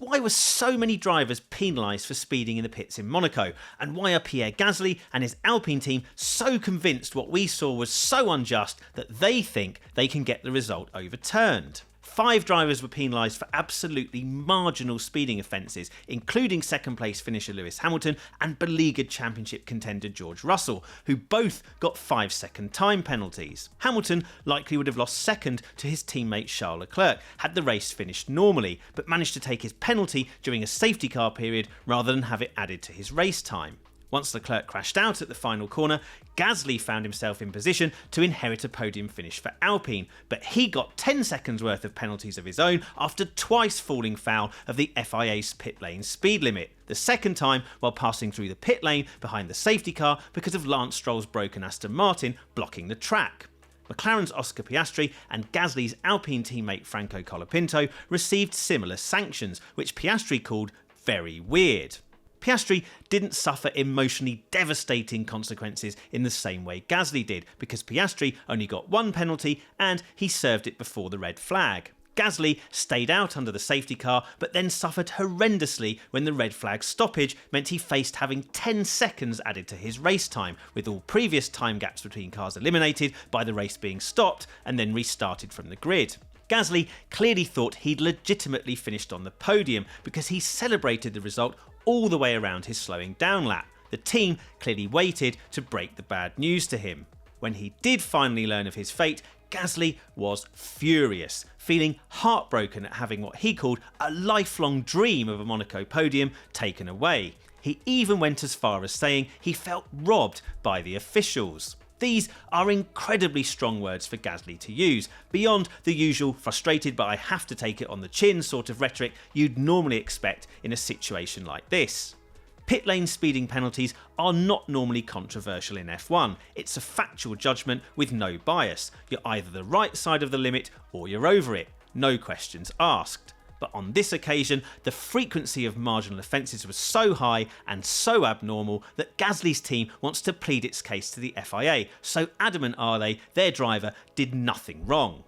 Why were so many drivers penalised for speeding in the pits in Monaco? And why are Pierre Gasly and his Alpine team so convinced what we saw was so unjust that they think they can get the result overturned? 5 drivers were penalised for absolutely marginal speeding offences, including second place finisher Lewis Hamilton and beleaguered championship contender George Russell, who both got 5-second time penalties. Hamilton likely would have lost second to his teammate Charles Leclerc had the race finished normally, but managed to take his penalty during a safety car period rather than have it added to his race time. Once Leclerc crashed out at the final corner, Gasly found himself in position to inherit a podium finish for Alpine, but he got 10 seconds worth of penalties of his own after twice falling foul of the FIA's pit lane speed limit, the second time while passing through the pit lane behind the safety car because of Lance Stroll's broken Aston Martin blocking the track. McLaren's Oscar Piastri and Gasly's Alpine teammate Franco Colapinto received similar sanctions, which Piastri called very weird. Piastri didn't suffer emotionally devastating consequences in the same way Gasly did, because Piastri only got 1 penalty and he served it before the red flag. Gasly stayed out under the safety car, but then suffered horrendously when the red flag stoppage meant he faced having 10 seconds added to his race time, with all previous time gaps between cars eliminated by the race being stopped and then restarted from the grid. Gasly clearly thought he'd legitimately finished on the podium because he celebrated the result all the way around his slowing down lap. The team clearly waited to break the bad news to him. When he did finally learn of his fate, Gasly was furious, feeling heartbroken at having what he called a lifelong dream of a Monaco podium taken away. He even went as far as saying he felt robbed by the officials. These are incredibly strong words for Gasly to use, beyond the usual frustrated but I have to take it on the chin sort of rhetoric you'd normally expect in a situation like this. Pit lane speeding penalties are not normally controversial in F1. It's a factual judgment with no bias. You're either the right side of the limit or you're over it. No questions asked. But on this occasion, the frequency of marginal offences was so high and so abnormal that Gasly's team wants to plead its case to the FIA, so adamant are they their driver did nothing wrong.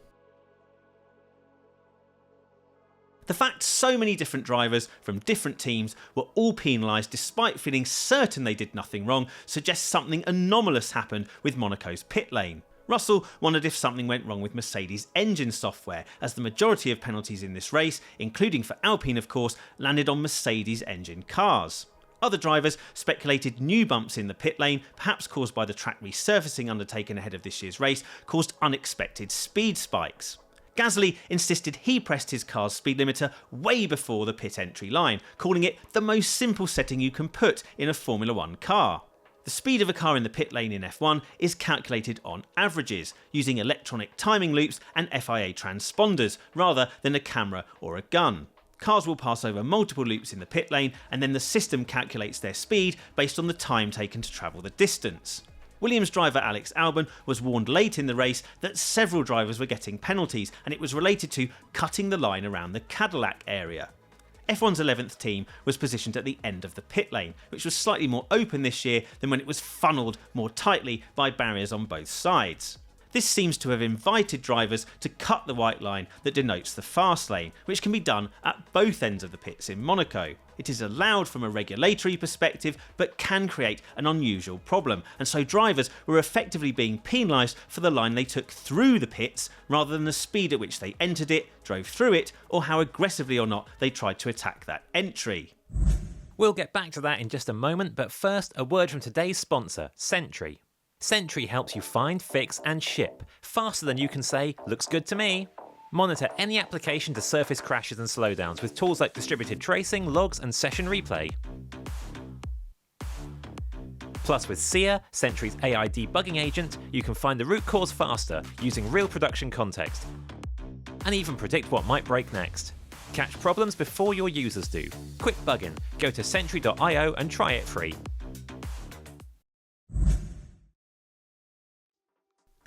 The fact so many different drivers from different teams were all penalised despite feeling certain they did nothing wrong suggests something anomalous happened with Monaco's pit lane. Russell wondered if something went wrong with Mercedes' engine software, as the majority of penalties in this race, including for Alpine of course, landed on Mercedes engine cars. Other drivers speculated new bumps in the pit lane, perhaps caused by the track resurfacing undertaken ahead of this year's race, caused unexpected speed spikes. Gasly insisted he pressed his car's speed limiter way before the pit entry line, calling it the most simple setting you can put in a Formula 1 car. The speed of a car in the pit lane in F1 is calculated on averages, using electronic timing loops and FIA transponders, rather than a camera or a gun. Cars will pass over multiple loops in the pit lane, and then the system calculates their speed based on the time taken to travel the distance. Williams driver Alex Albon was warned late in the race that several drivers were getting penalties, and it was related to cutting the line around the Cadillac area. F1's 11th team was positioned at the end of the pit lane, which was slightly more open this year than when it was funnelled more tightly by barriers on both sides. This seems to have invited drivers to cut the white line that denotes the fast lane, which can be done at both ends of the pits in Monaco. It is allowed from a regulatory perspective, but can create an unusual problem, and so drivers were effectively being penalised for the line they took through the pits rather than the speed at which they entered it, drove through it, or how aggressively or not they tried to attack that entry. We'll get back to that in just a moment, but first a word from today's sponsor, Sentry. Sentry helps you find, fix and ship faster than you can say, looks good to me. Monitor any application to surface crashes and slowdowns with tools like distributed tracing, logs and session replay. Plus with SIA, Sentry's AI debugging agent, you can find the root cause faster using real production context, and even predict what might break next. Catch problems before your users do. Quick bugging. Go to sentry.io and try it free.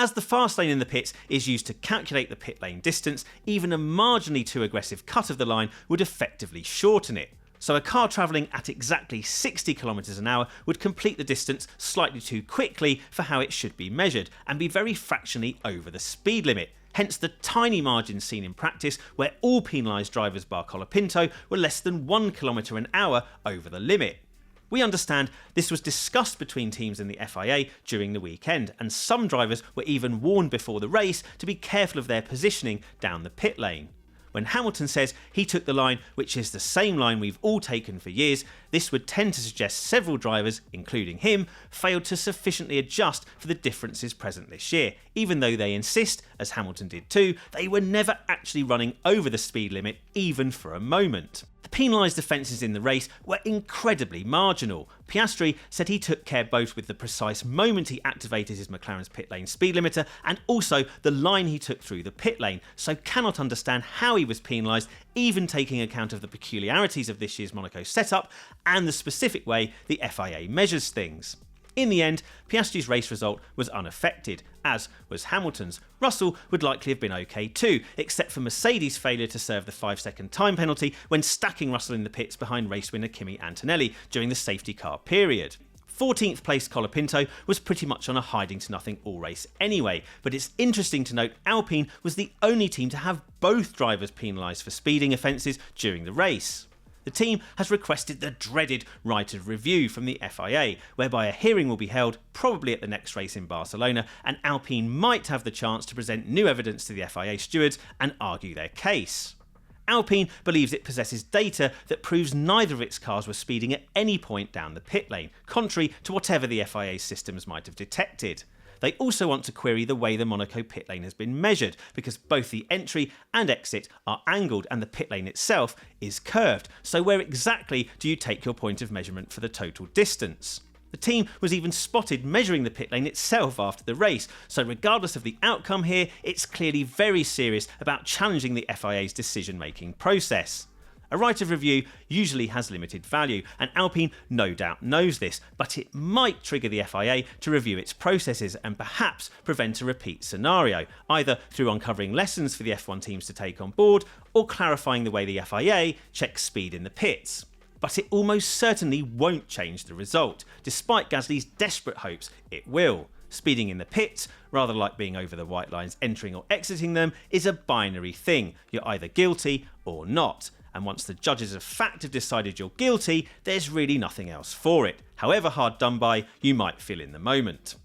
As the fast lane in the pits is used to calculate the pit lane distance, even a marginally too aggressive cut of the line would effectively shorten it. So a car travelling at exactly 60 km an hour would complete the distance slightly too quickly for how it should be measured, and be very fractionally over the speed limit. hence the tiny margins seen in practice where all penalised drivers bar Colapinto were less than 1 km an hour over the limit. We understand this was discussed between teams and the FIA during the weekend, and some drivers were even warned before the race to be careful of their positioning down the pit lane. When Hamilton says he took the line which is the same line we've all taken for years, this would tend to suggest several drivers, including him, failed to sufficiently adjust for the differences present this year, even though they insist, as Hamilton did too, they were never actually running over the speed limit even for a moment. The penalised offences in the race were incredibly marginal. Piastri said he took care both with the precise moment he activated his McLaren's pit lane speed limiter and also the line he took through the pit lane, so cannot understand how he was penalised, even taking account of the peculiarities of this year's Monaco setup and the specific way the FIA measures things. In the end, Piastri's race result was unaffected, as was Hamilton's. Russell would likely have been okay too, except for Mercedes' failure to serve the 5-second time penalty when stacking Russell in the pits behind race winner Kimi Antonelli during the safety car period. 14th place Colapinto was pretty much on a hiding to nothing all race anyway, but it's interesting to note Alpine was the only team to have both drivers penalised for speeding offences during the race. The team has requested the dreaded right of review from the FIA, whereby a hearing will be held, probably at the next race in Barcelona, and Alpine might have the chance to present new evidence to the FIA stewards and argue their case. Alpine believes it possesses data that proves neither of its cars were speeding at any point down the pit lane, contrary to whatever the FIA systems might have detected. They also want to query the way the Monaco pit lane has been measured, because both the entry and exit are angled and the pit lane itself is curved. So where exactly do you take your point of measurement for the total distance? The team was even spotted measuring the pit lane itself after the race, so regardless of the outcome here, it's clearly very serious about challenging the FIA's decision-making process. A right of review usually has limited value, and Alpine no doubt knows this, but it might trigger the FIA to review its processes and perhaps prevent a repeat scenario, either through uncovering lessons for the F1 teams to take on board or clarifying the way the FIA checks speed in the pits. But it almost certainly won't change the result, despite Gasly's desperate hopes it will. Speeding in the pits, rather like being over the white lines entering or exiting them, is a binary thing. You're either guilty or not. And once the judges of fact have decided you're guilty, there's really nothing else for it, however hard done by you might feel in the moment.